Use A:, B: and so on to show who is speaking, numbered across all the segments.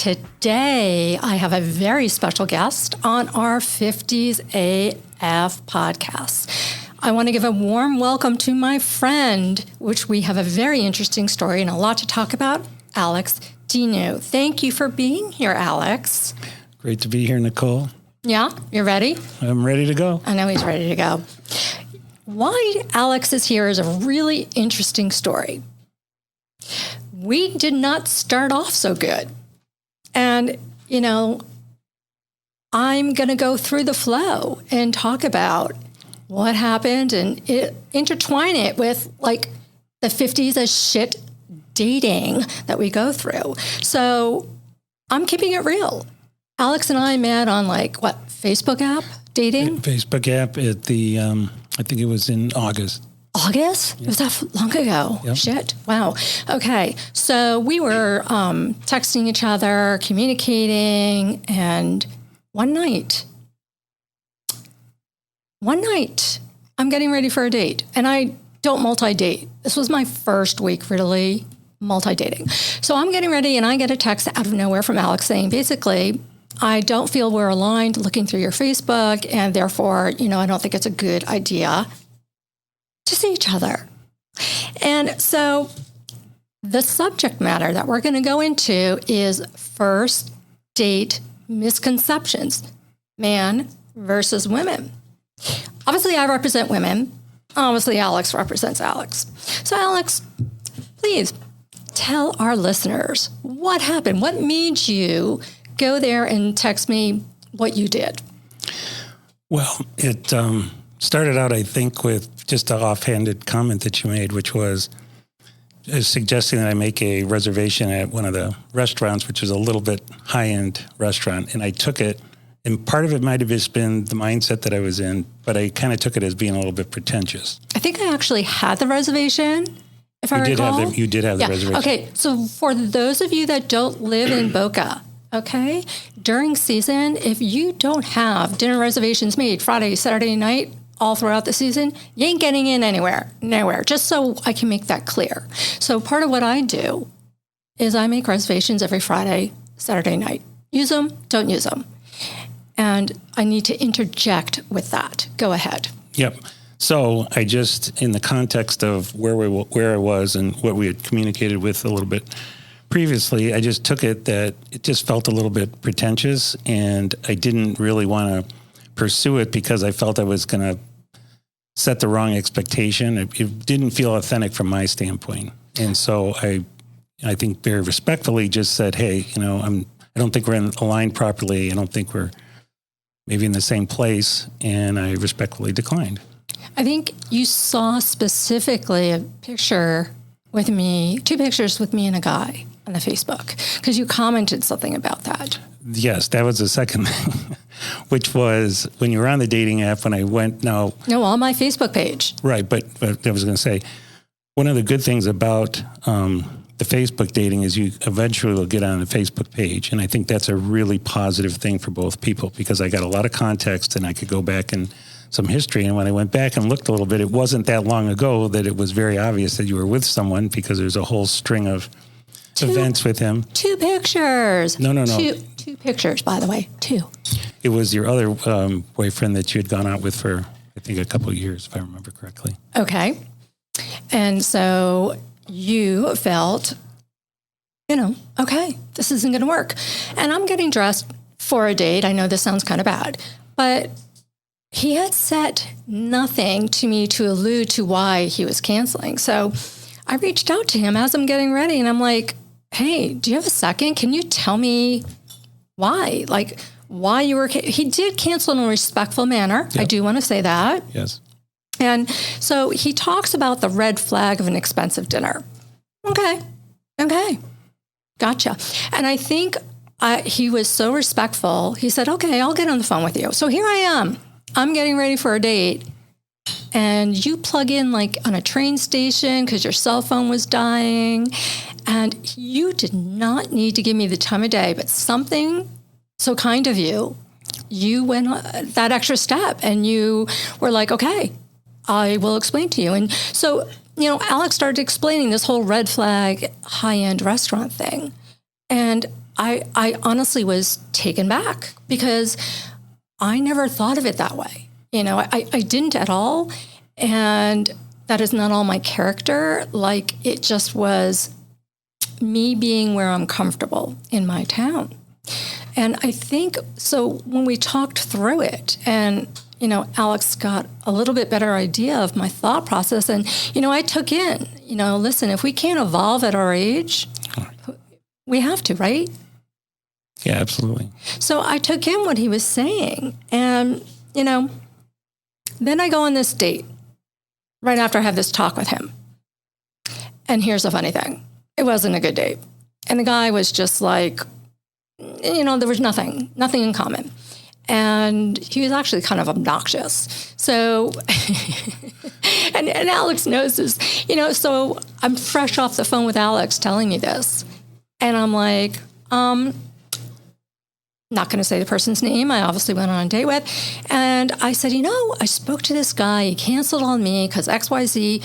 A: Today, I have a very special guest on our 50's AF podcast. I want to give a warm welcome to my friend, which we have a very interesting story and a lot to talk about, Alex Dinu. Thank you for being here, Alex.
B: Great to be here, Nicole.
A: Yeah, you're ready?
B: I'm ready to go.
A: I know he's ready to go. Why Alex is here is a really interesting story. We did not start off so good. And, I'm going to go through the flow and talk about what happened and intertwine it with, like, the 50's as shit dating that we go through. So I'm keeping it real. Alex and I met on, Facebook app dating?
B: Facebook app at the, I think it was in August.
A: August? Yep. Was that long ago?
B: Yep.
A: Shit. Wow. Okay. So we were texting each other, communicating, and one night, I'm getting ready for a date. And I don't multi-date. This was my first week really multi-dating. So I'm getting ready, and I get a text out of nowhere from Alex saying, basically, I don't feel we're aligned looking through your Facebook, and therefore, I don't think it's a good idea to see each other. And so the subject matter that we're going to go into is first date misconceptions, man versus women. Obviously, I represent women. Obviously, Alex represents Alex. So, Alex, please tell our listeners what happened. What made you go there and text me what you did?
B: Well, it started out, I think, with just an offhanded comment that you made, which was suggesting that I make a reservation at one of the restaurants, which is a little bit high-end restaurant. And I took it, and part of it might have just been the mindset that I was in, but I kind of took it as being a little bit pretentious.
A: I think I actually had the reservation, if I recall.
B: You did have the reservation.
A: Okay, so for those of you that don't live in Boca, okay, during season, if you don't have dinner reservations made Friday, Saturday night, all throughout the season, you ain't getting in nowhere, just so I can make that clear. So part of what I do is I make reservations every Friday, Saturday night. Use them, don't use them. And I need to interject with that. Go ahead.
B: Yep. So I just, in the context of where I was and what we had communicated with a little bit previously, I just took it that it just felt a little bit pretentious, and I didn't really want to pursue it because I felt I was going to set the wrong expectation. It didn't feel authentic from my standpoint. And so I think very respectfully just said, hey, I don't think we're aligned properly. I don't think we're maybe in the same place. And I respectfully declined.
A: I think you saw specifically a picture with me, 2 pictures with me and a guy on the Facebook, because you commented something about that.
B: Yes, that was the second thing, which was when you were on the dating app, when I went No,
A: on my Facebook page.
B: Right, but I was going to say, one of the good things about the Facebook dating is you eventually will get on the Facebook page, and I think that's a really positive thing for both people, because I got a lot of context and I could go back and some history, and when I went back and looked a little bit, it wasn't that long ago that it was very obvious that you were with someone, because there's a whole string of events with him.
A: 2 pictures.
B: No.
A: 2 pictures, by the way. 2.
B: It was your other boyfriend that you had gone out with for, I think, a couple of years, if I remember correctly.
A: Okay. And so you felt, okay, this isn't going to work. And I'm getting dressed for a date. I know this sounds kind of bad, but he had said nothing to me to allude to why he was canceling. So I reached out to him as I'm getting ready, and I'm like, hey, do you have a second? Can you tell me why? Why you were... He did cancel in a respectful manner. Yep. I do want to say that.
B: Yes.
A: And so he talks about the red flag of an expensive dinner. Okay. Gotcha. And I think he was so respectful. He said, okay, I'll get on the phone with you. So here I am. I'm getting ready for a date. And you plug in on a train station because your cell phone was dying. And you did not need to give me the time of day, but something so kind of you went that extra step and you were like, okay, I will explain to you. And so, Alex started explaining this whole red flag high-end restaurant thing. And I honestly was taken back because I never thought of it that way. I didn't at all. And that is not all my character. Like, it just was me being where I'm comfortable in my town. And I think, so when we talked through it and, Alex got a little bit better idea of my thought process. And, I took in, listen, if we can't evolve at our age, we have to, right?
B: Yeah, absolutely.
A: So I took in what he was saying. And, then I go on this date right after I have this talk with him. And here's the funny thing. It wasn't a good date. And the guy was just like, there was nothing in common. And he was actually kind of obnoxious. So, and Alex knows this, so I'm fresh off the phone with Alex telling me this. And I'm like, not going to say the person's name I obviously went on a date with. And I said, I spoke to this guy. He canceled on me because XYZ.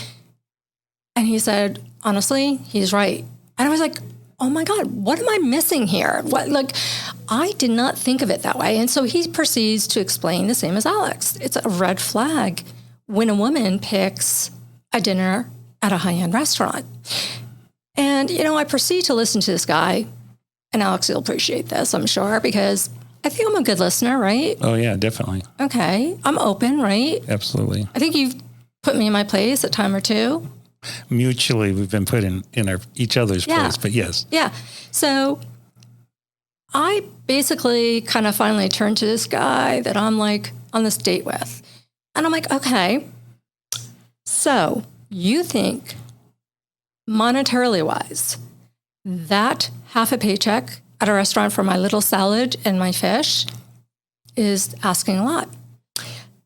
A: And he said, honestly, he's right. And I was like, oh my God, what am I missing here? I did not think of it that way. And so he proceeds to explain the same as Alex. It's a red flag when a woman picks a dinner at a high-end restaurant. And, I proceed to listen to this guy. And Alex will appreciate this, I'm sure, because I think I'm a good listener, right?
B: Oh, yeah, definitely.
A: Okay. I'm open, right?
B: Absolutely.
A: I think you've put me in my place a time or two.
B: Mutually, we've been put in each other's place, but yes.
A: Yeah. So I basically kind of finally turned to this guy that I'm like on this date with. And I'm like, okay, so you think monetarily wise, that half a paycheck at a restaurant for my little salad and my fish is asking a lot.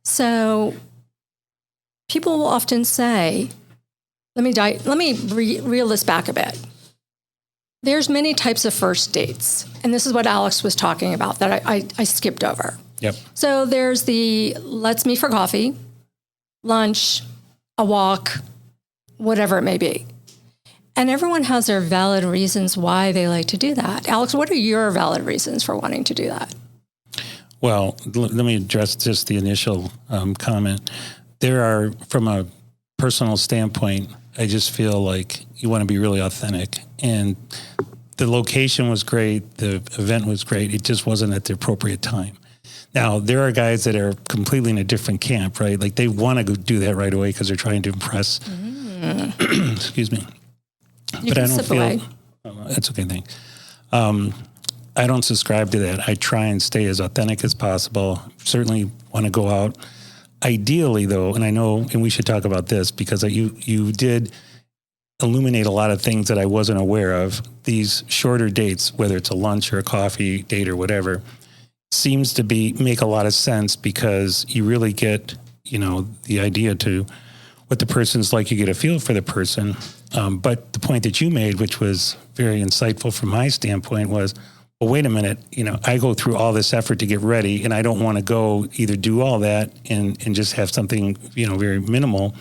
A: So people will often say, let me reel this back a bit. There's many types of first dates. And this is what Alex was talking about that I skipped over.
B: Yep.
A: So there's the let's meet for coffee, lunch, a walk, whatever it may be. And everyone has their valid reasons why they like to do that. Alex, what are your valid reasons for wanting to do that?
B: Well, let me address just the initial comment. There are, from a personal standpoint, I just feel like you want to be really authentic. And the location was great. The event was great. It just wasn't at the appropriate time. Now, there are guys that are completely in a different camp, right? Like they want to go do that right away because they're trying to impress. Excuse me.
A: But I don't feel
B: that's okay. Thanks. I don't subscribe to that. I try and stay as authentic as possible. Certainly want to go out. Ideally, though, and I know, and we should talk about this because you did illuminate a lot of things that I wasn't aware of. These shorter dates, whether it's a lunch or a coffee date or whatever, seems to make a lot of sense because you really get, the idea to what the person's like. You get a feel for the person. But the point that you made, which was very insightful from my standpoint, was, well, wait a minute, I go through all this effort to get ready and I don't want to go either do all that and just have something, very minimal,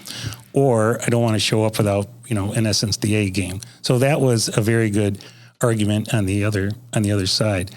B: or I don't want to show up without, in essence, the A game. So that was a very good argument on the other side.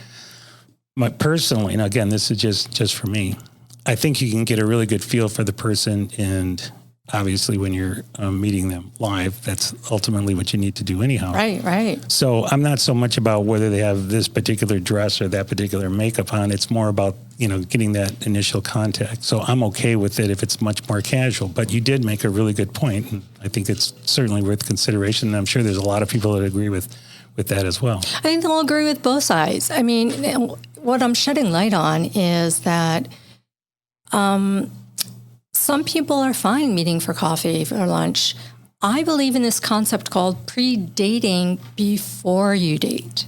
B: Personally, and again, this is just for me, I think you can get a really good feel for the person, and obviously when you're meeting them live, that's ultimately what you need to do anyhow.
A: Right.
B: So I'm not so much about whether they have this particular dress or that particular makeup on. It's more about, getting that initial contact. So I'm okay with it if it's much more casual. But you did make a really good point, and I think it's certainly worth consideration. And I'm sure there's a lot of people that agree with that as well.
A: I think they'll agree with both sides. I mean, what I'm shedding light on is that some people are fine meeting for coffee or lunch. I believe in this concept called pre-dating before you date.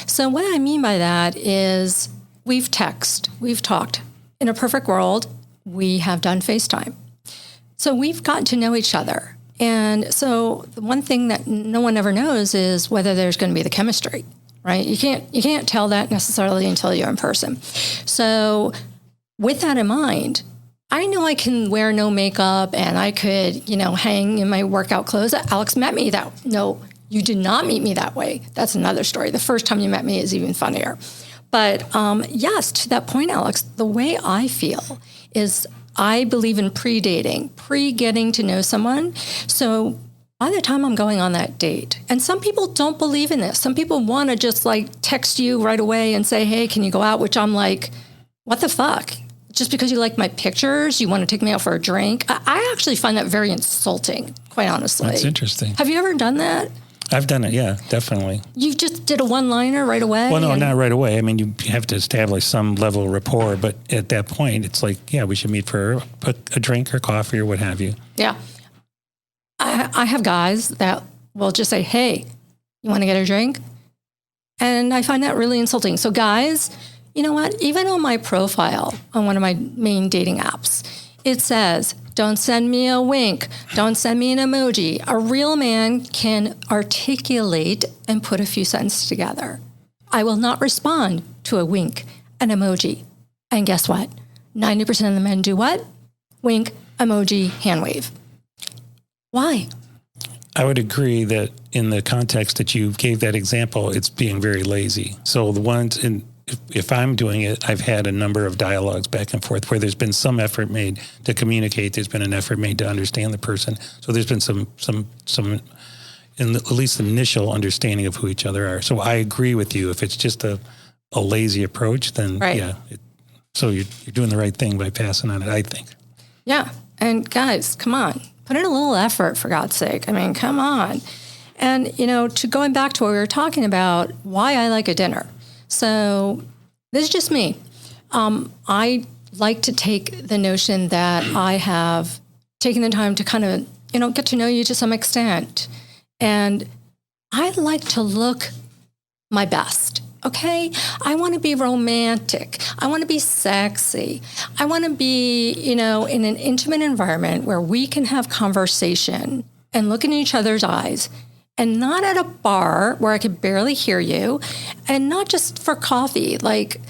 A: So what I mean by that is we've talked. In a perfect world, we have done FaceTime. So we've gotten to know each other. And so the one thing that no one ever knows is whether there's going to be the chemistry, right? You can't tell that necessarily until you're in person. So with that in mind, I know I can wear no makeup and I could, hang in my workout clothes. Alex met me that, no, You did not meet me that way. That's another story. The first time you met me is even funnier. But yes, to that point, Alex, the way I feel is I believe in pre-dating, pre-getting to know someone. So by the time I'm going on that date, and some people don't believe in this. Some people want to just like text you right away and say, hey, can you go out? Which I'm like, what the fuck? Just because you like my pictures, you want to take me out for a drink? I actually find that very insulting, quite honestly.
B: That's interesting.
A: Have you ever done that?
B: I've done it, yeah, definitely.
A: You just did a one-liner right away?
B: Well, no, not right away. I mean, you have to establish some level of rapport, but at that point, it's like, yeah, we should meet for a drink or coffee or what have you.
A: Yeah. I have guys that will just say, hey, you want to get a drink? And I find that really insulting. So guys, you know what? Even on my profile on one of my main dating apps, it says, don't send me a wink. Don't send me an emoji. A real man can articulate and put a few sentences together. I will not respond to a wink, an emoji. And guess what? 90% of the men do what? Wink, emoji, hand wave. Why?
B: I would agree that in the context that you gave that example, it's being very lazy. So the ones if I'm doing it, I've had a number of dialogues back and forth where there's been some effort made to communicate. There's been an effort made to understand the person. So there's been some at least initial understanding of who each other are. So I agree with you. If it's just a lazy approach, then
A: right.
B: Yeah. So you're doing the right thing by passing on it, I think.
A: Yeah. And guys, come on. Put in a little effort, for God's sake. I mean, come on. And, to going back to what we were talking about, why I like a dinner. So this is just me. I like to take the notion that I have taken the time to kind of, get to know you to some extent. And I like to look my best. Okay. I want to be romantic. I want to be sexy. I want to be, in an intimate environment where we can have conversation and look in each other's eyes, and not at a bar where I could barely hear you, and not just for coffee. Like,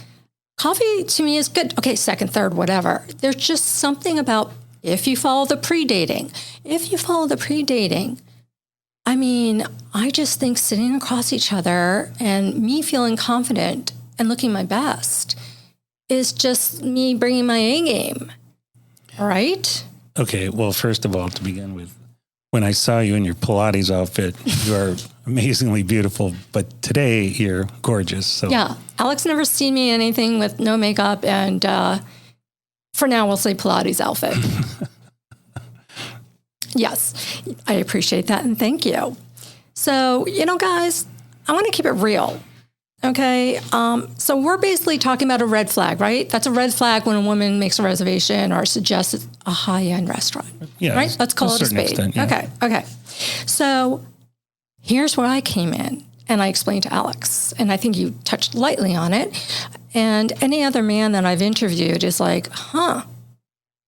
A: coffee to me is good. Okay. Second, third, whatever. There's just something about if you follow the pre-dating, I mean, I just think sitting across each other and me feeling confident and looking my best is just me bringing my A game. All right?
B: Okay. Well, first of all, to begin with, when I saw you in your Pilates outfit, you are amazingly beautiful, but today you're gorgeous. So
A: yeah. Alex never seen me in anything with no makeup, and for now we'll say Pilates outfit. Yes, I appreciate that, and thank you. So, guys, I want to keep it real, okay? So we're basically talking about a red flag, right? That's a red flag when a woman makes a reservation or suggests a high-end restaurant,
B: yeah,
A: right? Let's call it a spade.
B: Extent, yeah.
A: Okay. So here's where I came in, and I explained to Alex, and I think you touched lightly on it, and any other man that I've interviewed is like, I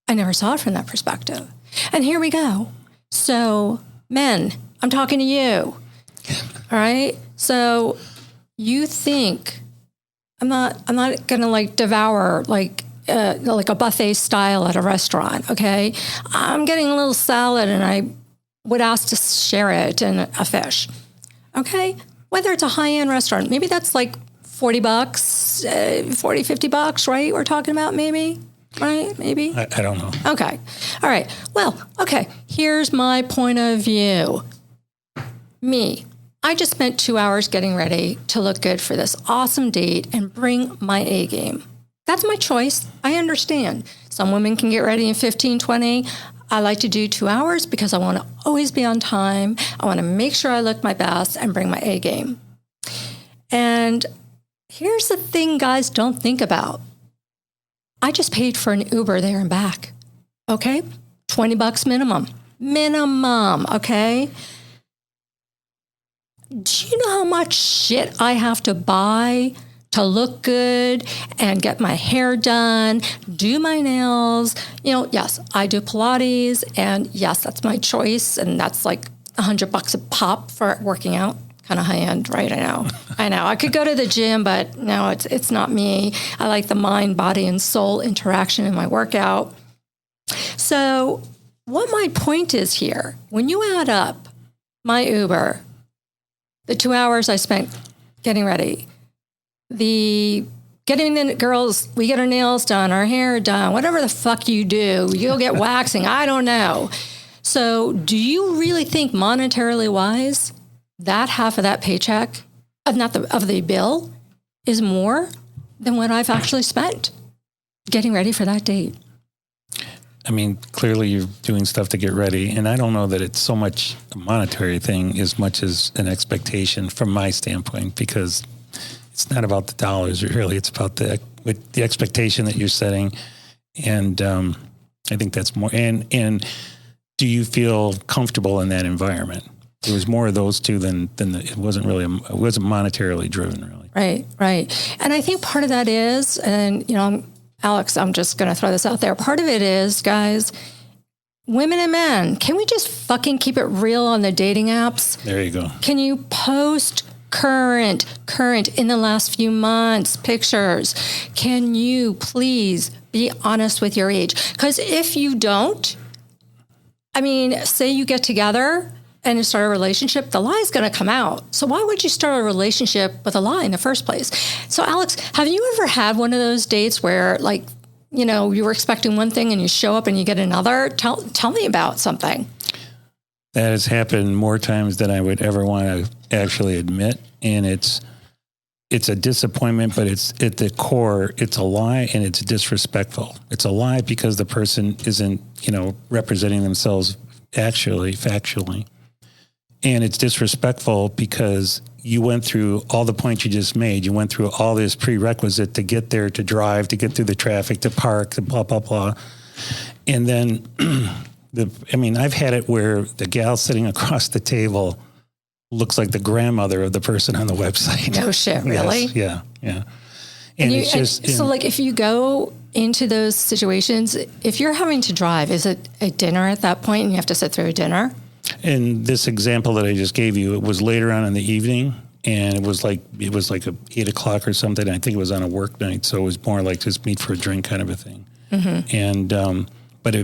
A: never saw it from that perspective. And here we go. So, men, I'm talking to you. All right? So, you think I'm not going to like devour like a buffet style at a restaurant, okay? I'm getting a little salad and I would ask to share it and a fish. Okay? Whether it's a high-end restaurant, maybe that's like $40, $40, $50, right? We're talking about maybe. Right? Maybe?
B: I don't know.
A: Okay. All right. Well, okay. Here's my point of view. Me. I just spent 2 hours getting ready to look good for this awesome date and bring my A game. That's my choice. I understand. Some women can get ready in 15, 20. I like to do 2 hours because I want to always be on time. I want to make sure I look my best and bring my A game. And here's the thing guys don't think about. I just paid for an Uber there and back. Okay? $20 minimum. Minimum, okay? Do you know how much shit I have to buy to look good and get my hair done, do my nails? Yes, I do Pilates, and yes, that's my choice, and that's like $100 a pop for working out. Kind of high end, right? I know. I could go to the gym, but no, it's not me. I like the mind, body, and soul interaction in my workout. So what my point is here, when you add up my Uber, the 2 hours I spent getting ready, getting the girls, we get our nails done, our hair done, whatever the fuck you do, you'll get waxing. I don't know. So do you really think monetarily wise, that half of that paycheck, of the bill, is more than what I've actually spent getting ready for that date?
B: I mean, clearly you're doing stuff to get ready. And I don't know that it's so much a monetary thing as much as an expectation from my standpoint, because it's not about the dollars, really. It's about the expectation that you're setting. And I think that's more. And do you feel comfortable in that environment? It was more of those two than it wasn't monetarily driven, really.
A: Right. And I think part of that is, and, Alex, I'm just going to throw this out there. Part of it is, guys, women and men, can we just fucking keep it real on the dating apps?
B: There you go.
A: Can you post current in the last few months pictures? Can you please be honest with your age? Because if you don't, say you get together and you start a relationship, the lie is going to come out. So why would you start a relationship with a lie in the first place? So Alex, have you ever had one of those dates where, you were expecting one thing and you show up and you get another? Tell me about something.
B: That has happened more times than I would ever want to actually admit. And it's a disappointment, but it's at the core, it's a lie and it's disrespectful. It's a lie because the person isn't, representing themselves actually, factually. And it's disrespectful because you went through all the points you just made. You went through all this prerequisite to get there, to drive, to get through the traffic, to park, to blah, blah, blah. And then, I've had it where the gal sitting across the table looks like the grandmother of the person on the website.
A: No shit, really?
B: Yes, yeah. And it's just...
A: So if you go into those situations, if you're having to drive, is it a dinner at that point and you have to sit through a dinner?
B: In this example that I just gave you, it was later on in the evening, and it was like 8:00 or something. I think it was on a work night, so it was more like just meet for a drink kind of a thing. Mm-hmm. And but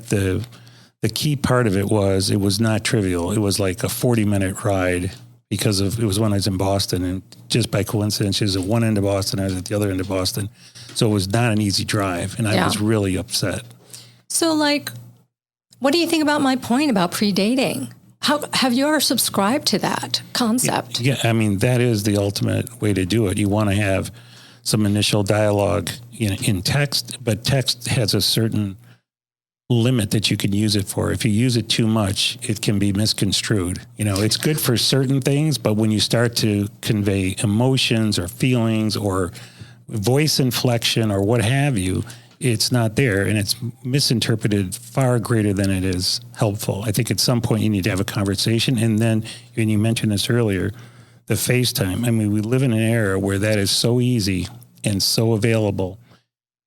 B: the key part of it was not trivial. It was like a 40-minute ride because it was when I was in Boston, and just by coincidence, she was at one end of Boston, I was at the other end of Boston, so it was not an easy drive, and I was really upset.
A: So what do you think about my point about pre-dating? How have you ever subscribed to that concept?
B: Yeah, that is the ultimate way to do it. You want to have some initial dialogue in text, but text has a certain limit that you can use it for. If you use it too much, it can be misconstrued. It's good for certain things, but when you start to convey emotions or feelings or voice inflection or what have you, it's not there, and it's misinterpreted far greater than it is helpful. I think at some point you need to have a conversation, and then, and you mentioned this earlier, the FaceTime. We live in an era where that is so easy and so available,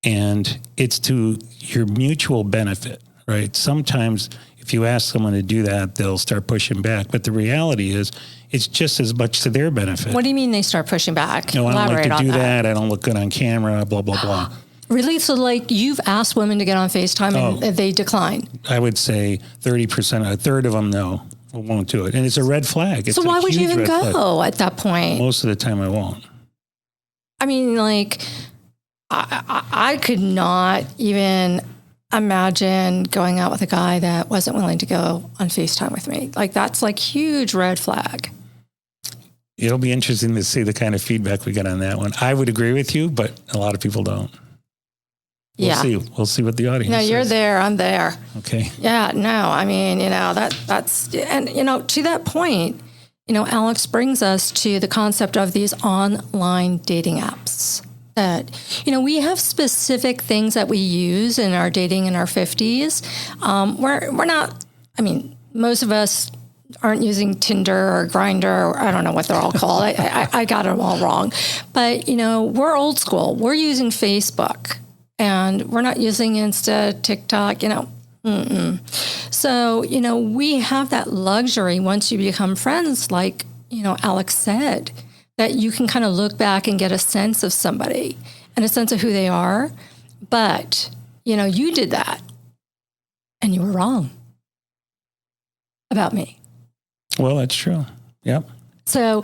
B: and it's to your mutual benefit, right? Sometimes if you ask someone to do that, they'll start pushing back, but the reality is it's just as much to their benefit.
A: What do you mean they start pushing back?
B: I don't like to do that. I don't look good on camera, blah, blah, blah.
A: Really? So you've asked women to get on FaceTime and they decline?
B: I would say 30%, a third of them won't do it. And it's a red flag. It's
A: so why would you even go at that point?
B: Most of the time I won't.
A: I could not even imagine going out with a guy that wasn't willing to go on FaceTime with me. That's huge red flag.
B: It'll be interesting to see the kind of feedback we get on that one. I would agree with you, but a lot of people don't. We'll see what the audience says.
A: You're there, I'm there.
B: Okay.
A: Yeah, no, that's, and, to that point, Alex brings us to the concept of these online dating apps that, we have specific things that we use in our dating in our 50s. We're not, most of us aren't using Tinder or Grindr, or I don't know what they're all called. I got them all wrong. But, we're old school. We're using Facebook. And we're not using Insta, TikTok, So, we have that luxury once you become friends, like, Alex said, that you can kind of look back and get a sense of somebody and a sense of who they are. But, you did that and you were wrong about me.
B: Well, that's true. Yep.
A: So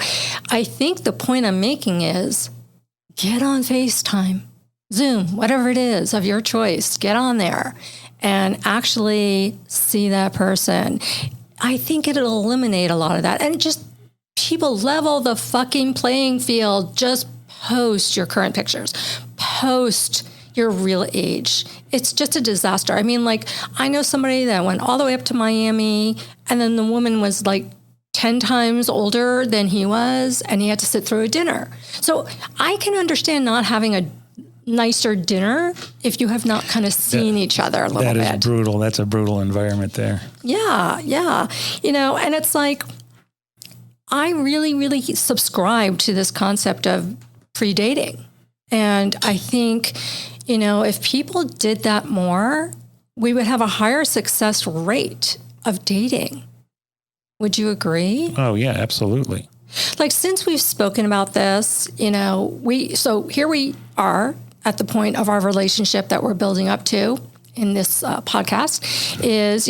A: I think the point I'm making is get on FaceTime, Zoom, whatever it is of your choice, get on there and actually see that person. I think it'll eliminate a lot of that. And just people level the fucking playing field. Just post your current pictures, post your real age. It's just a disaster. I mean, like, I know somebody that went all the way up to Miami, and then the woman was like 10 times older than he was, and he had to sit through a dinner. So I can understand not having a nicer dinner if you have not kind of seen each other a little bit.
B: That is brutal. That's a brutal environment there.
A: Yeah. And it's like, I really, really subscribe to this concept of pre-dating. And I think, if people did that more, we would have a higher success rate of dating. Would you agree?
B: Oh, yeah, absolutely.
A: Like, since we've spoken about this, so here we are at the point of our relationship that we're building up to in this podcast is,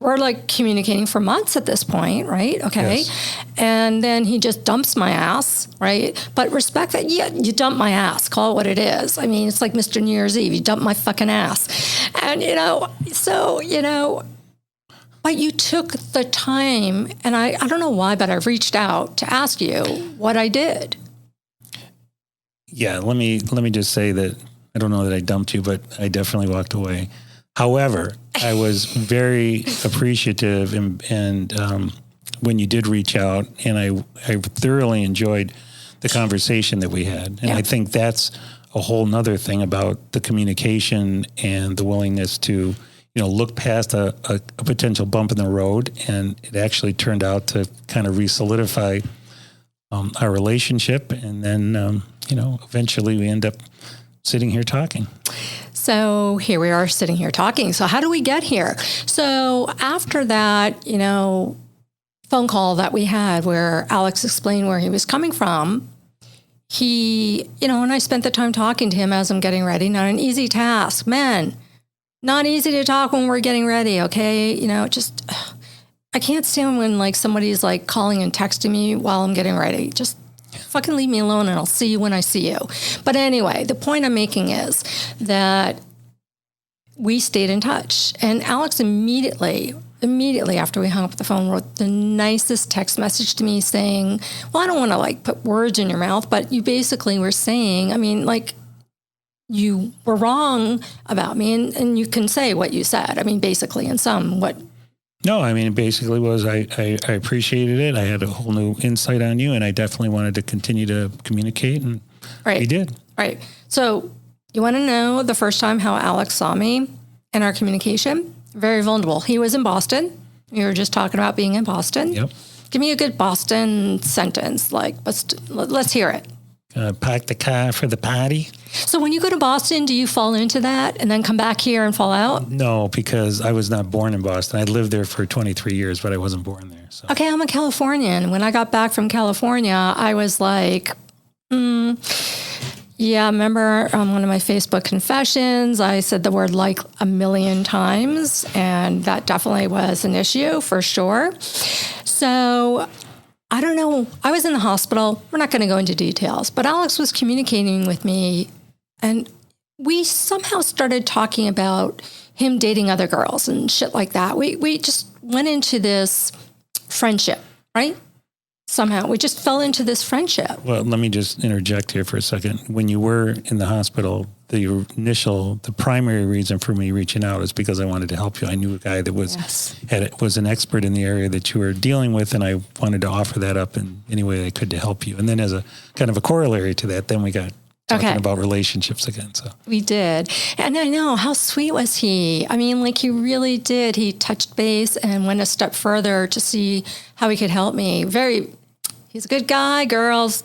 A: we're like communicating for months at this point, right? Okay. Yes. And then he just dumps my ass, right? But respect that, you dump my ass, call it what it is. I mean, it's like Mr. New Year's Eve, you dump my fucking ass. And, but you took the time, and I don't know why, but I've reached out to ask you what I did.
B: Yeah, let me just say that I don't know that I dumped you, but I definitely walked away. However, I was very appreciative and when you did reach out, and I thoroughly enjoyed the conversation that we had. And I think that's a whole nother thing about the communication and the willingness to, look past a potential bump in the road. And it actually turned out to kind of re-solidify our relationship. And then, eventually we end up sitting here talking.
A: So here we are sitting here talking. So how do we get here? So after that, phone call that we had where Alex explained where he was coming from, he, and I spent the time talking to him as I'm getting ready. Not an easy task. Man, not easy to talk when we're getting ready, okay? I can't stand when, like, somebody's, like, calling and texting me while I'm getting ready. Just fucking leave me alone and I'll see you when I see you. But anyway, the point I'm making is that we stayed in touch. And Alex immediately after we hung up the phone wrote the nicest text message to me saying, well, I don't want to, like, put words in your mouth, but you basically were saying, I mean, like, you were wrong about me, and you can say what you said. I mean, basically, in some, what...
B: No, I mean, it basically was I appreciated it. I had a whole new insight on you, and I definitely wanted to continue to communicate, and we did. Right.
A: So you want to know the first time how Alex saw me and our communication? Very vulnerable. He was in Boston. We were just talking about being in Boston.
B: Yep.
A: Give me a good Boston sentence. Like, let's hear it.
B: Park the car for the party.
A: So when you go to Boston, do you fall into that and then come back here and fall out?
B: No, because I was not born in Boston. I lived there for 23 years, but I wasn't born there. So.
A: Okay, I'm a Californian. When I got back from California, I was like, yeah, remember on one of my Facebook confessions, I said the word like a million times, and that definitely was an issue for sure. So I don't know. I was in the hospital. We're not going to go into details, but Alex was communicating with me, and we somehow started talking about him dating other girls and shit like that. We just went into this friendship, right? Somehow we just fell into this friendship.
B: Well, let me just interject here for a second. When you were in the hospital, the primary reason for me reaching out is because I wanted to help you. I knew a guy that was an expert in the area that you were dealing with, and I wanted to offer that up in any way I could to help you. And then as a kind of a corollary to that, then we got talking about relationships again. So
A: we did. And I know, how sweet was he? I mean, like, he really did. He touched base and went a step further to see how he could help me. He's a good guy, girls.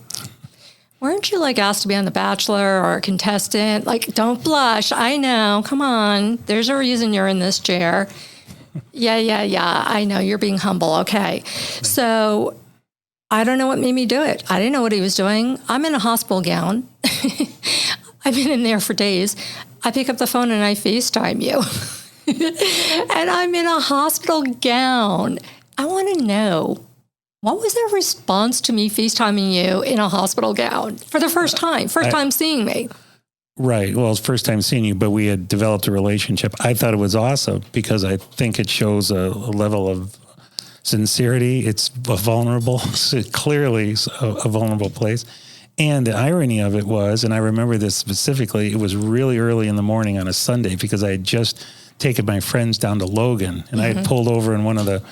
A: Weren't you, like, asked to be on The Bachelor or a contestant? Like, don't blush. I know. Come on. There's a reason you're in this chair. Yeah. I know. You're being humble. Okay. So I don't know what made me do it. I didn't know what he was doing. I'm in a hospital gown. I've been in there for days. I pick up the phone and I FaceTime you. And I'm in a hospital gown. I want to know what was their response to me FaceTiming you in a hospital gown for the first time seeing me?
B: Right. Well, it's first time seeing you, but we had developed a relationship. I thought it was awesome because I think it shows a level of sincerity. It's vulnerable, clearly a vulnerable place. And the irony of it was, and I remember this specifically, it was really early in the morning on a Sunday because I had just taken my friends down to Logan, and I had pulled over in one of the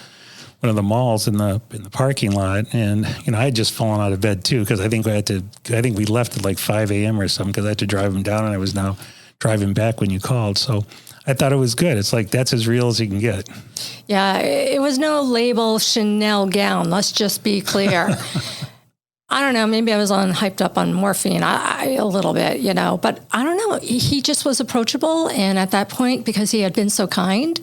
B: malls in the parking lot, and I had just fallen out of bed too because I think we left at like 5 a.m. or something because I had to drive them down, and I was now driving back when you called. So I thought it was good. It's like that's as real as you can get.
A: Yeah, it was no label Chanel gown. Let's just be clear. I don't know. Maybe I was hyped up on morphine a little bit, but I don't know. He just was approachable. And at that point, because he had been so kind,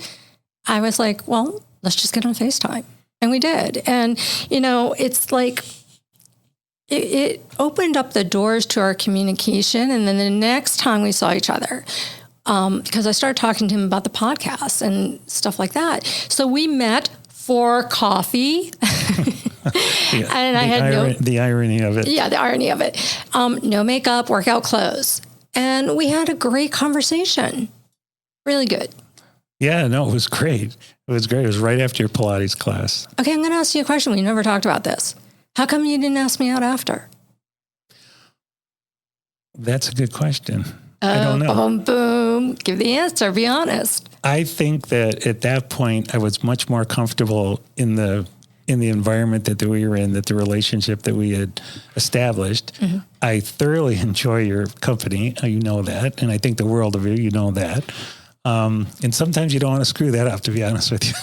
A: I was like, well, let's just get on FaceTime. And we did. And, it's like it opened up the doors to our communication. And then the next time we saw each other, because I started talking to him about the podcast and stuff like that. So we met for coffee.
B: Yeah,
A: and I had
B: the irony of it.
A: Yeah, the irony of it. No makeup, workout clothes. And we had a great conversation. Really good.
B: Yeah, no, it was great. It was great. It was right after your Pilates class.
A: Okay, I'm going to ask you a question. We never talked about this. How come you didn't ask me out after?
B: That's a good question. I don't know.
A: Boom, boom. Give the answer. Be honest.
B: I think that at that point, I was much more comfortable in the environment that we were in, that the relationship that we had established. Mm-hmm. I thoroughly enjoy your company. You know that. And I think the world of you know that. And sometimes you don't want to screw that up, to be honest with you.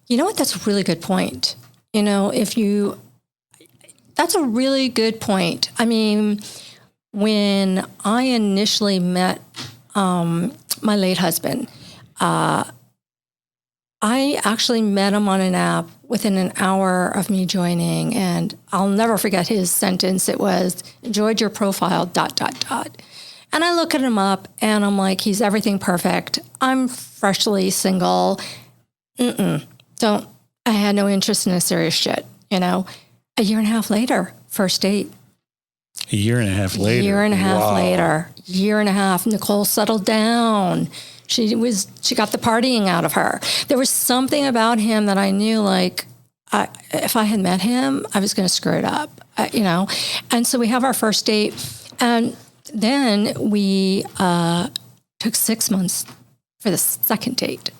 A: You know what? That's a really good point. That's a really good point. I mean, when I initially met my late husband, I actually met him on an app within an hour of me joining, and I'll never forget his sentence. It was, "Enjoyed your profile, ... And I look at him up, and I'm like, he's everything perfect. I'm freshly single. I had no interest in a serious shit, A year and a half later, first date.
B: A year and a half later.
A: Year and a half
B: Wow.
A: later. Year and a half. Nicole settled down. She got the partying out of her. There was something about him that I knew, like, if I had met him, I was going to screw it up, And so we have our first date, and then we took 6 months for the second date.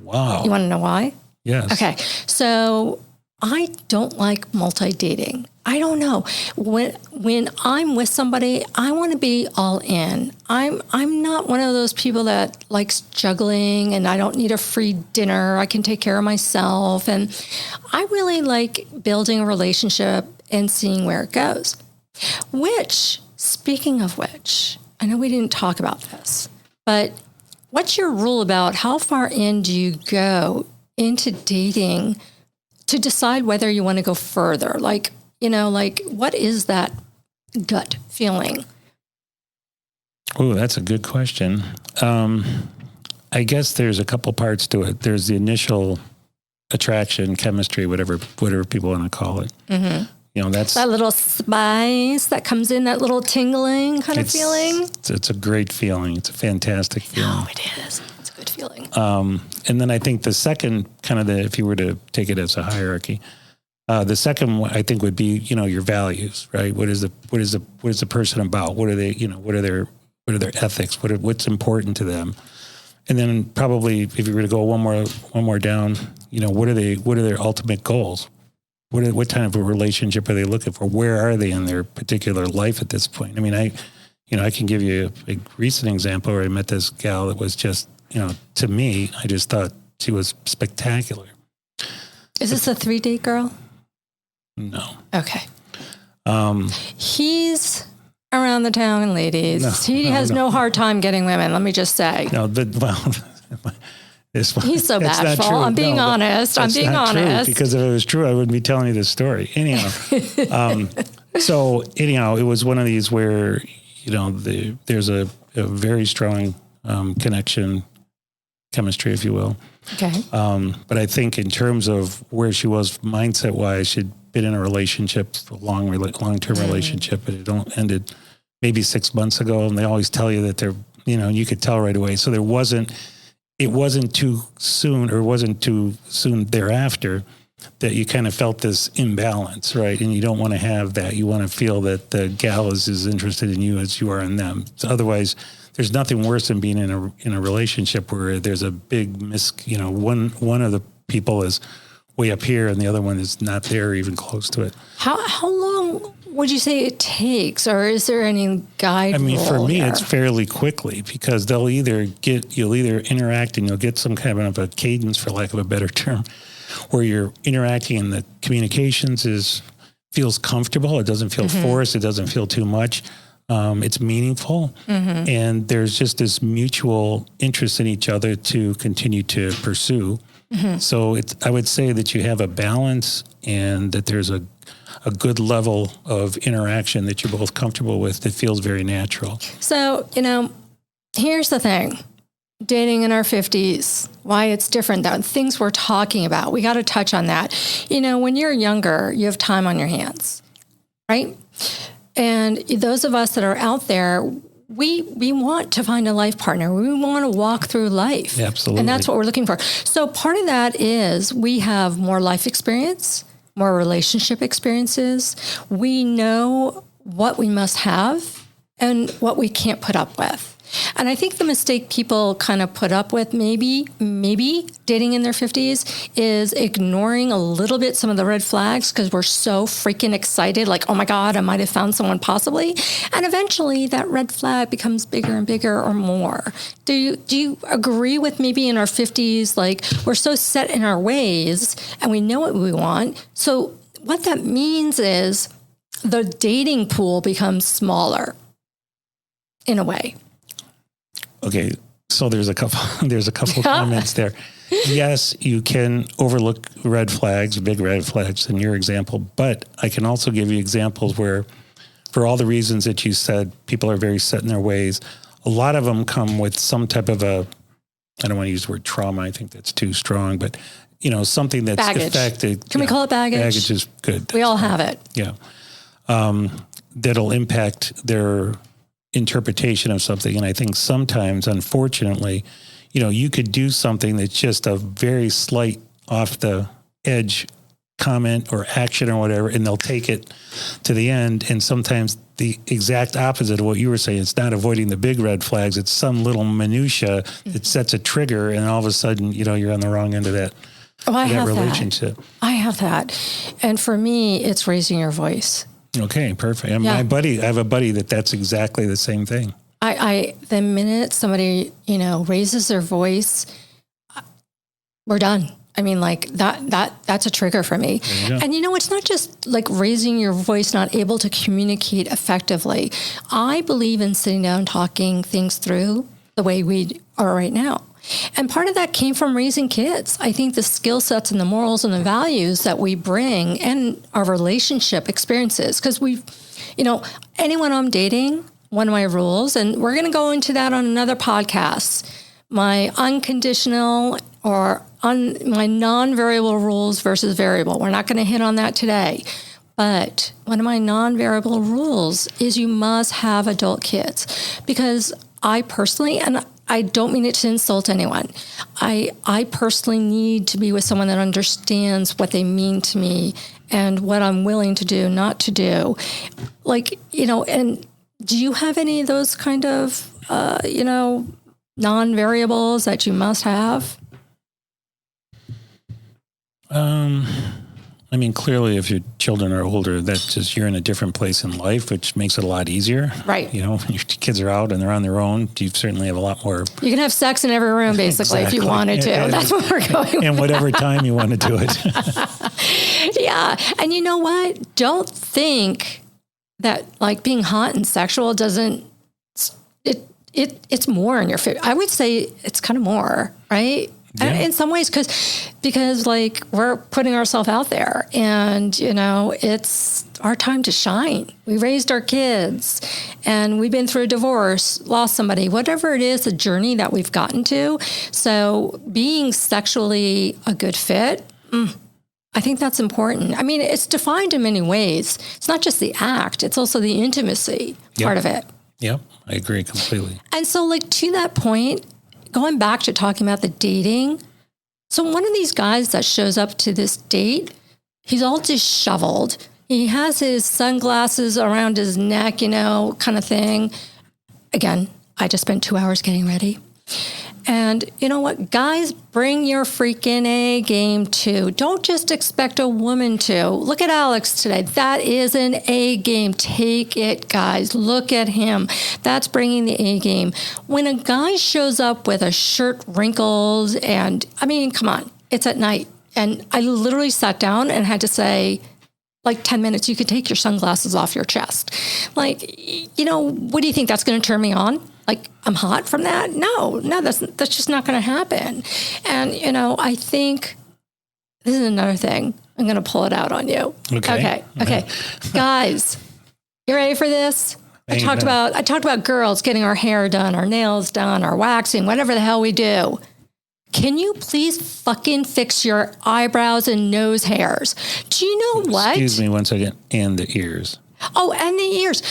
B: Wow.
A: You want to know why?
B: Yes.
A: Okay. So I don't like multi-dating. I don't know. When I'm with somebody, I want to be all in. I'm not one of those people that likes juggling, and I don't need a free dinner. I can take care of myself. And I really like building a relationship and seeing where it goes. Speaking of which, I know we didn't talk about this, but what's your rule about how far in do you go into dating to decide whether you want to go further? Like, what is that gut feeling?
B: Oh, that's a good question. I guess there's a couple parts to it. There's the initial attraction, chemistry, whatever people want to call it. Mm-hmm. That's
A: that little spice that comes in, that little tingling kind of feeling.
B: It's a great feeling. It's a fantastic feeling.
A: Oh, it is. It's a good feeling.
B: And then I think the second if you were to take it as a hierarchy, the second one I think would be, your values, right? What is the person about? What are they, what are their ethics? What's important to them? And then probably if you were to go one more down, what are their ultimate goals? What kind of a relationship are they looking for? Where are they in their particular life at this point? I mean, I can give you a recent example where I met this gal that was just, to me, I just thought she was spectacular.
A: Is this a 3-date girl?
B: No.
A: Okay. He's around the town, ladies. He has no hard time getting women, let me just say.
B: No,
A: He's so bashful. I'm being honest. I'm being honest.
B: Because if it was true, I wouldn't be telling you this story. Anyhow, it was one of these where, there's a very strong connection, chemistry, if you will.
A: Okay.
B: But I think in terms of where she was mindset-wise, she'd been in a relationship, a long-term relationship, but it ended maybe 6 months ago, and they always tell you that they're, you could tell right away. So it wasn't too soon, or it wasn't too soon thereafter that you kind of felt this imbalance, right? And you don't want to have that. You want to feel that the gal is as interested in you as you are in them. So otherwise, there's nothing worse than being in a relationship where there's a big one of the people is way up here and the other one is not there, even close to it.
A: How long would you say it takes, or is there any guide?
B: I mean, for me,
A: there?
B: it's fairly quickly, because you'll either interact and you'll get some kind of a cadence, for lack of a better term, where you're interacting and the communications feels comfortable. It doesn't feel forced. It doesn't feel too much. It's meaningful. And there's just this mutual interest in each other to continue to pursue. So I would say that you have a balance, and that there's a good level of interaction that you're both comfortable with that feels very natural.
A: So, here's the thing. Dating in our 50s, why it's different than things we're talking about. We got to touch on that. When you're younger, you have time on your hands, right? And those of us that are out there, we want to find a life partner. We want to walk through life.
B: Absolutely.
A: And that's what we're looking for. So part of that is we have more life experience, more relationship experiences. We know what we must have and what we can't put up with. And I think the mistake people kind of put up with, maybe dating in their 50s, is ignoring a little bit some of the red flags because we're so freaking excited, like, oh my God, I might have found someone possibly. And eventually that red flag becomes bigger and bigger or more. Do you agree with maybe in our 50s, like, we're so set in our ways and we know what we want. So what that means is the dating pool becomes smaller in a way.
B: Okay, so there's a couple comments there. Yes, you can overlook red flags, big red flags in your example, but I can also give you examples where, for all the reasons that you said, people are very set in their ways. A lot of them come with some type of I don't want to use the word trauma, I think that's too strong, but something that's affected.
A: Can we call it baggage?
B: Baggage is good.
A: We all have it.
B: Yeah. That'll impact their interpretation of something. And I think sometimes, unfortunately, you could do something that's just a very slight off the edge comment or action or whatever, and they'll take it to the end. And sometimes the exact opposite of what you were saying, it's not avoiding the big red flags. It's some little minutia that sets a trigger, and all of a sudden, you're on the wrong end of that.
A: I have
B: relationship.
A: I have that. And for me, it's raising your voice.
B: Okay, perfect. And I have a buddy that's exactly the same thing. The minute somebody, raises their voice, we're done. I mean, like that's a trigger for me. And it's not just like raising your voice, not able to communicate effectively. I believe in sitting down, talking things through the way we are right now. And part of that came from raising kids. I think the skill sets and the morals and the values that we bring and our relationship experiences, because anyone I'm dating, one of my rules, and we're going to go into that on another podcast, my unconditional or my non-variable rules versus variable. We're not going to hit on that today. But one of my non-variable rules is you must have adult kids, because I personally, and I don't mean it to insult anyone, I personally need to be with someone that understands what they mean to me and what I'm willing to do, not to do. And do you have any of those kind of, non-variables that you must have? I mean, clearly, if your children are older, that's just, you're in a different place in life, which makes it a lot easier.
A: Right.
B: When your kids are out and they're on their own, you certainly have a lot more. You
A: can have sex in every room, basically, exactly. If you wanted to. That's what we're going with.
B: And whatever time you want to do it.
A: Yeah. And you know what? Don't think that like being hot and sexual doesn't, it's more in your favor. I would say it's kind of more, right? Yeah. In some ways, because like we're putting ourselves out there, and it's our time to shine. We raised our kids, and we've been through a divorce, lost somebody, whatever it is, the journey that we've gotten to. So being sexually a good fit, I think that's important. I mean, it's defined in many ways. It's not just the act, it's also the intimacy part of it.
B: Yep, I agree completely.
A: And so, like, to that point, going back to talking about the dating, so one of these guys that shows up to this date, he's all disheveled. He has his sunglasses around his neck, kind of thing. Again, I just spent 2 hours getting ready. And you know what? Guys, bring your freaking A game too. Don't just expect a woman to. Look at Alex today. That is an A game. Take it, guys. Look at him. That's bringing the A game. When a guy shows up with a shirt wrinkles and, I mean, come on, it's at night. And I literally sat down and had to say, like 10 minutes, you could take your sunglasses off your chest. Like, what do you think? That's going to turn me on? Like, I'm hot from that? No, that's just not going to happen. And, I think this is another thing. I'm going to pull it out on you. Okay. Guys, you ready for this? I talked about girls getting our hair done, our nails done, our waxing, whatever the hell we do. Can you please fucking fix your eyebrows and nose hairs? Do you know what?
B: Excuse me one second. And the ears.
A: Oh, and the ears.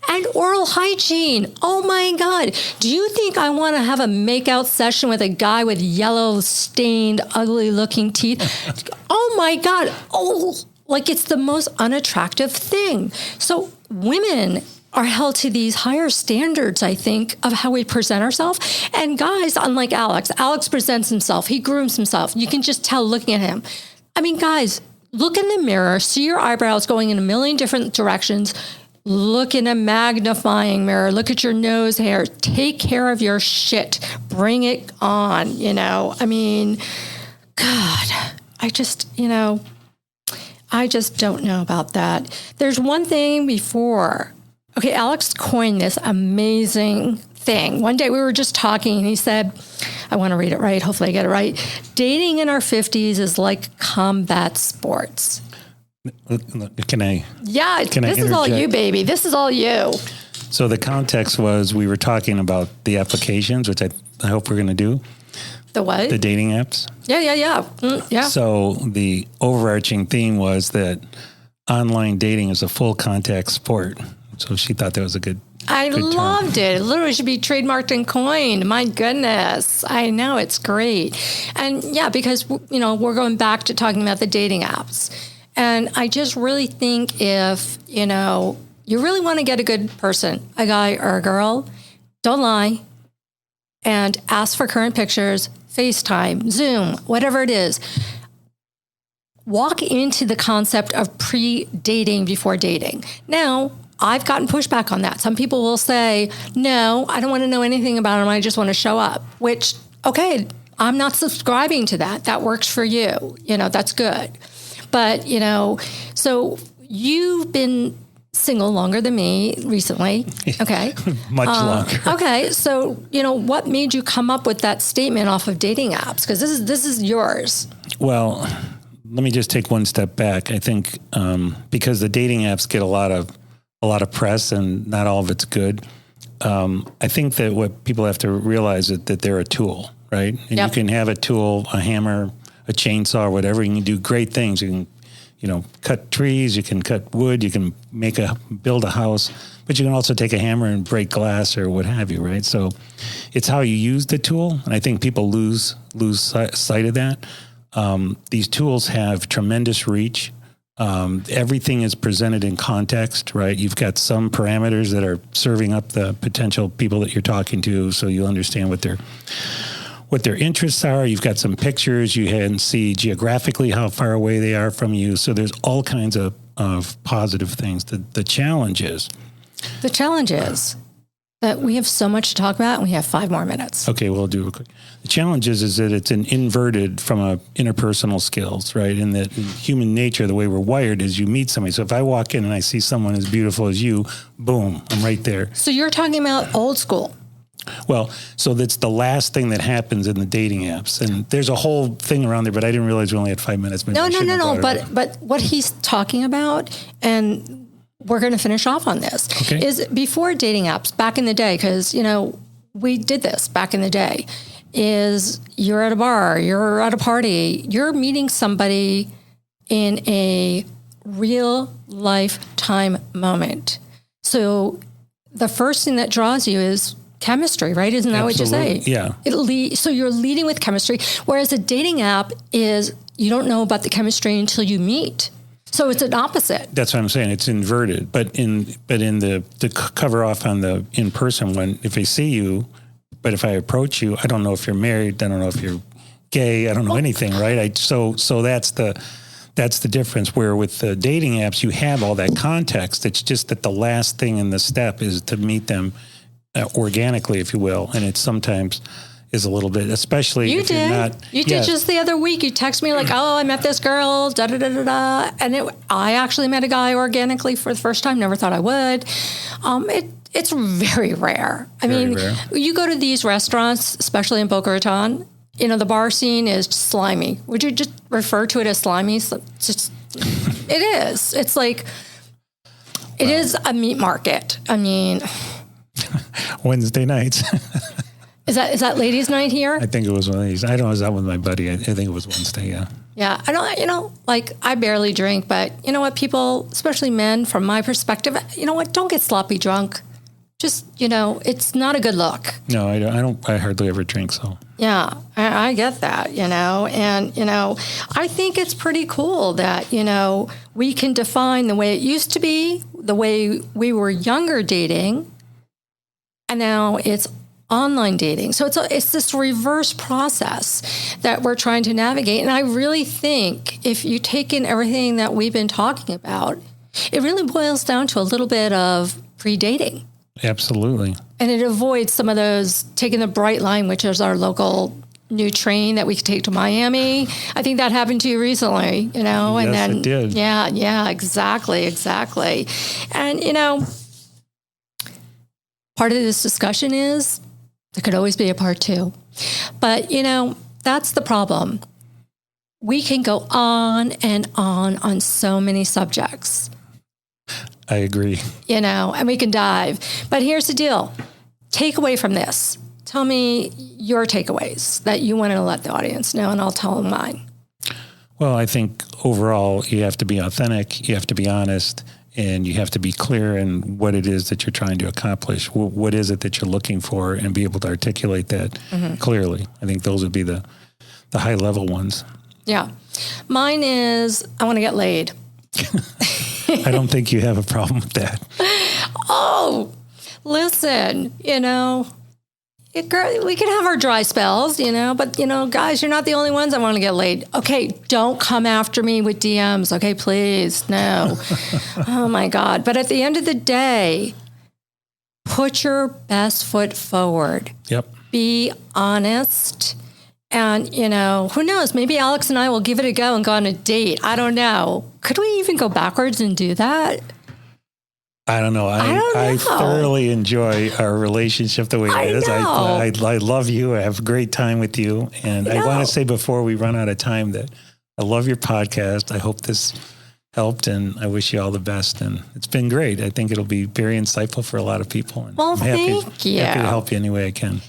A: And oral hygiene. Oh, my God. Do you think I want to have a makeout session with a guy with yellow, stained, ugly-looking teeth? Oh, my God. Oh, like it's the most unattractive thing. So women are held to these higher standards, I think, of how we present ourselves. And guys, unlike Alex presents himself. He grooms himself. You can just tell looking at him. I mean, guys, look in the mirror, see your eyebrows going in a million different directions. Look in a magnifying mirror. Look at your nose hair. Take care of your shit. Bring it on, I mean, God, I just don't know about that. There's one thing before. Okay, Alex coined this amazing thing. One day we were just talking and he said, I want to read it right. Hopefully I get it right. Dating in our 50s is like combat sports.
B: Can I?
A: Yeah, this is all you, baby. This is all you.
B: So the context was we were talking about the applications, which I hope we're going to do.
A: The what?
B: The dating apps.
A: Yeah. Yeah.
B: So the overarching theme was that online dating is a full contact sport. So she thought that was a good
A: loved it. It literally should be trademarked and coined. My goodness. I know, it's great. And yeah, because, we're going back to talking about the dating apps. And I just really think if, you really want to get a good person, a guy or a girl, don't lie and ask for current pictures, FaceTime, Zoom, whatever it is. Walk into the concept of pre-dating before dating. Now, I've gotten pushback on that. Some people will say, no, I don't want to know anything about him. I just want to show up, which, okay, I'm not subscribing to that. That works for you. That's good. But, so you've been single longer than me recently. Okay.
B: Much longer.
A: Okay. So, what made you come up with that statement off of dating apps? Because this is yours.
B: Well, let me just take one step back. I think because the dating apps get a lot of press and not all of it's good. I think that what people have to realize is that they're a tool, right? And you can have a tool, a hammer, a chainsaw, whatever. You can do great things. You can, cut trees. You can cut wood. You can build a house. But you can also take a hammer and break glass or what have you, right? So it's how you use the tool, and I think people lose sight of that. These tools have tremendous reach. Everything is presented in context, right? You've got some parameters that are serving up the potential people that you're talking to, so you understand what their interests are. You've got some pictures. You can see geographically how far away they are from you. So there's all kinds of positive things. The challenge is that we have so much to talk about, and we have 5 more minutes. Okay, we'll do it quick. The challenge is that it's an inverted from a interpersonal skills, right? In that in human nature, the way we're wired is you meet somebody. So if I walk in and I see someone as beautiful as you, boom, I'm right there.
A: So you're talking about old school.
B: Well, so that's the last thing that happens in the dating apps. And there's a whole thing around there, but I didn't realize we only had 5 minutes.
A: No. But what he's talking about, and we're going to finish off on this, is before dating apps, back in the day, because, we did this back in the day, is you're at a bar, you're at a party, you're meeting somebody in a real lifetime moment. So the first thing that draws you is chemistry, right? Isn't that what you say?
B: Yeah.
A: So you're leading with chemistry, whereas a dating app is you don't know about the chemistry until you meet. So it's an opposite.
B: That's what I'm saying. It's inverted. But in the cover off on the in-person one, if I see you, but if I approach you, I don't know if you're married. I don't know if you're gay. I don't know anything, right? So that's the difference. Where with the dating apps, you have all that context. It's just that the last thing in the step is to meet them organically, if you will. And it sometimes is a little bit, especially if you're not.
A: You did just the other week. You text me like, oh, I met this girl, da-da-da-da-da. And I actually met a guy organically for the first time. Never thought I would. It's very rare. I mean, you go to these restaurants, especially in Boca Raton, the bar scene is slimy. Would you just refer to it as slimy? It is. It's like, it is a meat market. I mean...
B: Wednesday nights.
A: Is that ladies' night here?
B: I think it was one of these. I don't know. I was out with my buddy. I think it was Wednesday. Yeah.
A: Yeah. I don't, I barely drink, but you know what? People, especially men, from my perspective, you know what? Don't get sloppy drunk. Just, it's not a good look.
B: No, I don't. I hardly ever drink. So.
A: Yeah, I get that, and, I think it's pretty cool that, we can define the way it used to be, the way we were younger dating, and now it's online dating. So it's this reverse process that we're trying to navigate. And I really think if you take in everything that we've been talking about, it really boils down to a little bit of pre-dating.
B: Absolutely.
A: And it avoids some of those, taking the Bright Line, which is our local new train that we could take to Miami. I think that happened to you recently, and
B: yes,
A: then
B: it did.
A: Yeah, exactly. And, part of this discussion is there could always be a part two. But, that's the problem. We can go on and on so many subjects.
B: I agree.
A: And we can dive. But here's the deal. Takeaway from this. Tell me your takeaways that you want to let the audience know, and I'll tell them mine.
B: Well, I think overall you have to be authentic, you have to be honest, and you have to be clear in what it is that you're trying to accomplish. What is it that you're looking for, and be able to articulate that clearly. I think those would be the high level ones. Yeah.
A: Mine is, I want to get laid.
B: I don't think you have a problem with that.
A: Oh, listen, we can have our dry spells, but, guys, you're not the only ones that want to get laid. Okay, don't come after me with DMs. Okay, please. No. Oh, my God. But at the end of the day, put your best foot forward.
B: Yep.
A: Be honest. And, who knows? Maybe Alex and I will give it a go and go on a date. I don't know. Could we even go backwards and do that?
B: I don't know. I thoroughly enjoy our relationship the way it is. I love you. I have a great time with you. And I want to say before we run out of time that I love your podcast. I hope this helped, and I wish you all the best. And it's been great. I think it'll be very insightful for a lot of people. And I'm
A: thank you.
B: Happy to help you any way I can.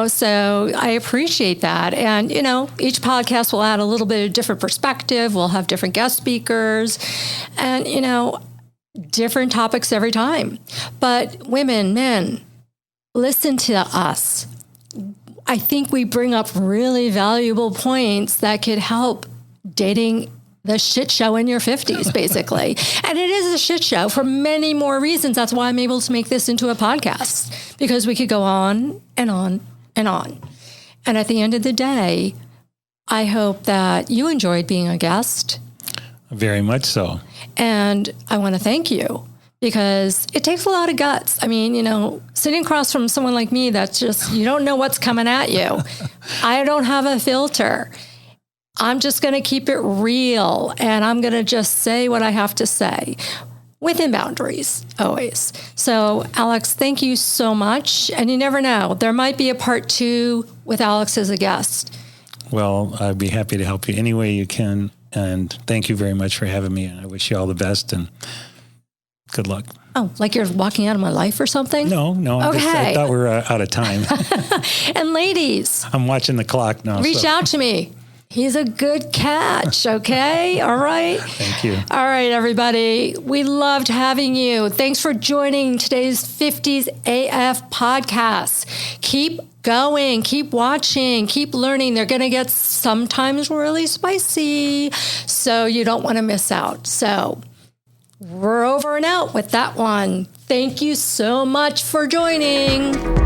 A: So I appreciate that. And, each podcast will add a little bit of different perspective. We'll have different guest speakers and, different topics every time. But women, men, listen to us. I think we bring up really valuable points that could help dating the shit show in your 50s, basically. And it is a shit show for many more reasons. That's why I'm able to make this into a podcast, because we could go on and on and on. And at the end of the day, I hope that you enjoyed being a guest.
B: Very much so.
A: And I want to thank you, because it takes a lot of guts. I mean, sitting across from someone like me, that's just, you don't know what's coming at you. I don't have a filter. I'm just going to keep it real, and I'm going to just say what I have to say within boundaries, always. So, Alex, thank you so much. And you never know, there might be a part two with Alex as a guest.
B: Well, I'd be happy to help you any way you can. And thank you very much for having me. And I wish you all the best and good luck.
A: Oh, like you're walking out of my life or something?
B: No.
A: Okay.
B: I thought we were out of time.
A: And ladies.
B: I'm watching the clock now.
A: Reach out to me. He's a good catch, okay? All right?
B: Thank you.
A: All right, everybody. We loved having you. Thanks for joining today's 50s AF podcast. Keep going, keep watching, keep learning. They're going to get sometimes really spicy, so you don't want to miss out. So we're over and out with that one. Thank you so much for joining.